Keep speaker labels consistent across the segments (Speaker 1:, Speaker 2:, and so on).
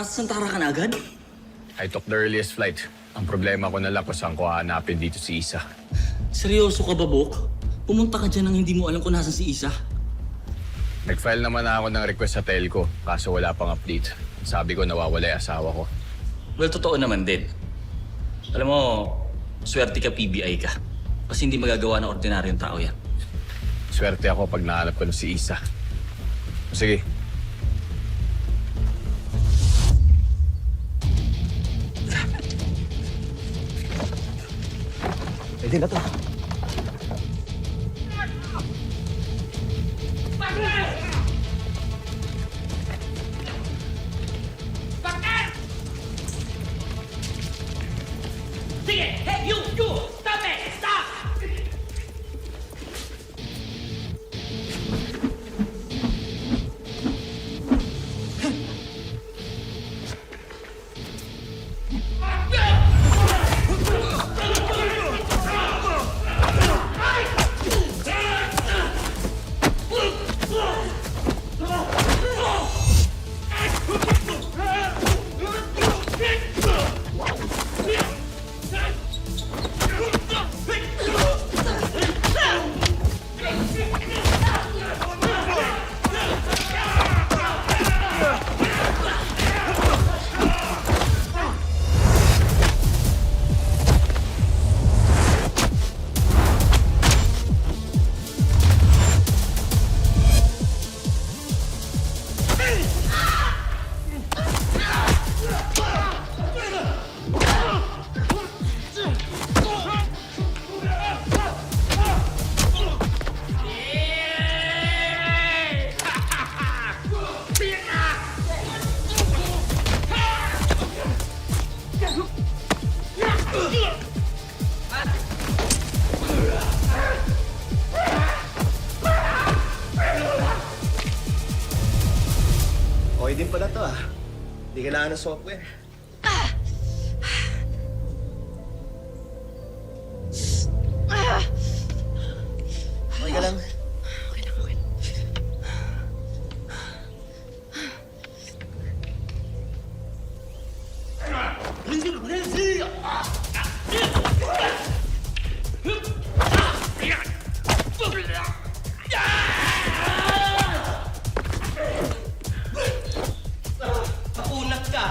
Speaker 1: Nasa Santara ka na agad?
Speaker 2: I took the earliest flight. Ang problema ko na lang kung saan ko hahanapin dito si Isa.
Speaker 1: Seryoso ka ba, Bok? Pumunta ka dyan nang hindi mo alam kung nasan si Isa.
Speaker 2: Nag-file naman ako ng request sa telco, kaso wala pang update. Sabi ko nawawala yung asawa ko.
Speaker 1: Well, totoo naman din. Alam mo, swerte ka PBI ka. Kasi hindi magagawa ng ordinaryong tao yan.
Speaker 2: Swerte ako pag nahanap ko na si Isa. Sige.
Speaker 3: Pwede na to.
Speaker 4: Sige! Hey, you! Stop it! Stop!
Speaker 3: Okay din pala to ah. Hindi kailangan ng software. Okay ka lang?
Speaker 5: Okay lang, okay lang.
Speaker 4: Maunat ka!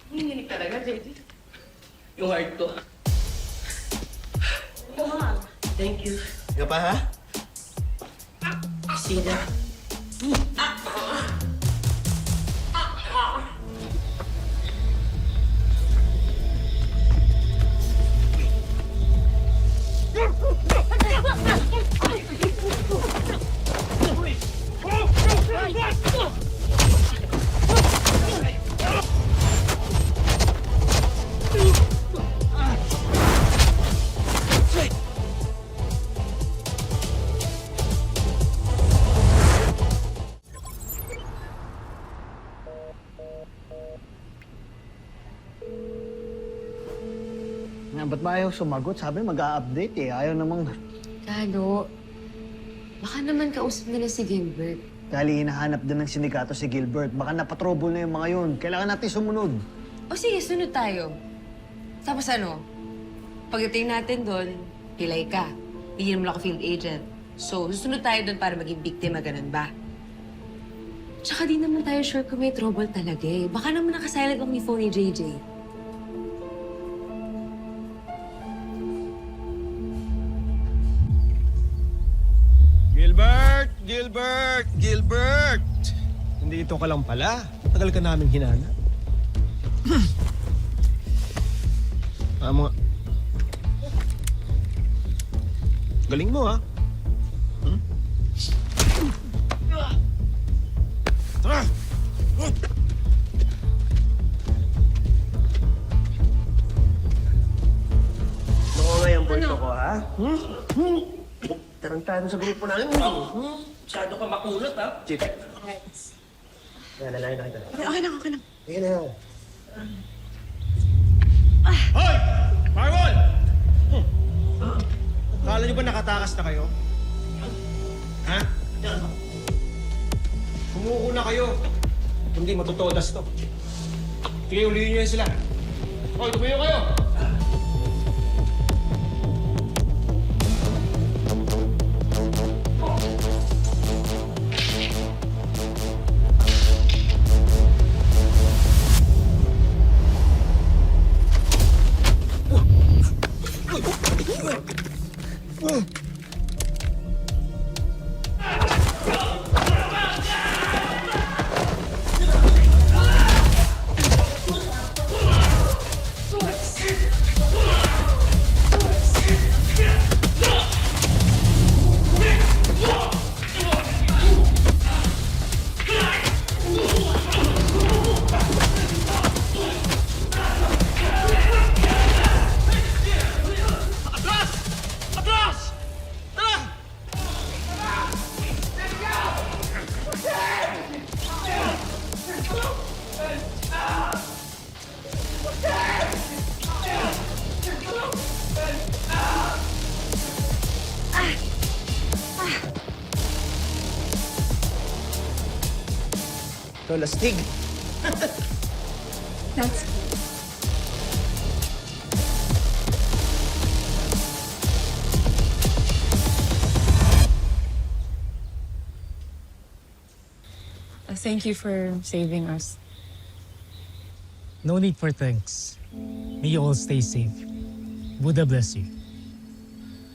Speaker 5: Nanginginig talaga, JJ.
Speaker 1: Yung heart to.
Speaker 4: Thank you.
Speaker 3: Nga pa ha?
Speaker 4: See that?
Speaker 3: Nga, ba't ba ayaw sumagot? Sabi mag-a-update eh. Ayaw namang...
Speaker 5: Kano, baka naman kausap nila si Gilbert.
Speaker 3: Dahil hinahanap din ng sindikato si Gilbert. Baka napatrouble na yung mga yun. Kailangan natin sumunod.
Speaker 5: O sige, sunod tayo. Tapos ano, pagdating natin doon, pilay ka. Hindi naman ako field agent. So, susunod tayo doon para maging biktima, ganun ba? Tsaka di naman tayo sure kung may trouble talaga eh. Baka naman nakasilent ang phone ni JJ.
Speaker 6: Gilbert! Gilbert! Gilbert! Nandito ka lang pala. Tagal ka naming hinanap. Mga... Galing mo, ha? Hmm? Tara!
Speaker 3: Loko nga yung boy ko, ha?
Speaker 4: Tarantado sa grupo namin. Masyado ka makulot, ha?
Speaker 6: Chief.
Speaker 4: Yan, nalayan na kita.
Speaker 5: Okay lang.
Speaker 6: Sige na. Hoy! Firewall! Kala niyo ba nakatakas na kayo? Ha? Kumuko na kayo. Hindi matutodas to. Sige, ulihin niyo yan sila. Hoy, tumayo kayo! Ito, lastig.
Speaker 5: That's...
Speaker 7: Thank you for saving us.
Speaker 8: No need for thanks. May you all stay safe. Buddha bless you.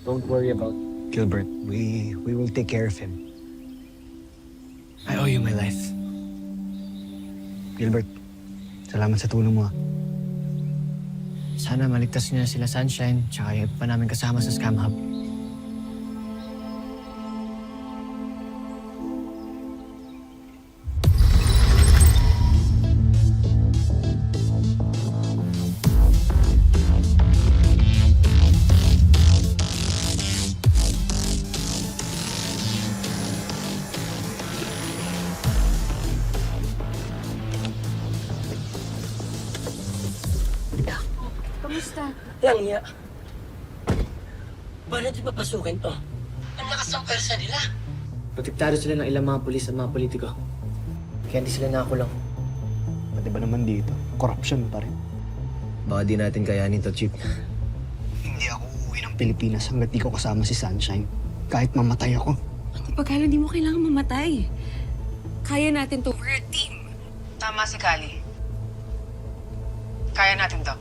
Speaker 3: Don't worry about Gilbert. We will take care of him. I owe you my life. Gilbert, salamat sa tulong mo.
Speaker 9: Sana maligtas niya sila Sunshine, tsaka yung iba pa namin kasama sa Scam Hub.
Speaker 4: Yan niya. Ba natin papasukin to? Ang lakas ng persa nila.
Speaker 9: Protektado sila ng ilang mga pulis at mga politiko. Kaya hindi sila nakakulong.
Speaker 3: Pati ba naman dito? Corruption pa rin.
Speaker 9: Baka di natin kayanin to, Chief.
Speaker 3: Hindi ako uuwi ng Pilipinas hanggat di ko kasama si Sunshine. Kahit mamatay ako.
Speaker 5: Pagkala hindi mo kailangan mamatay. Kaya natin to. We're a team.
Speaker 9: Tama si Kali. Kaya natin to.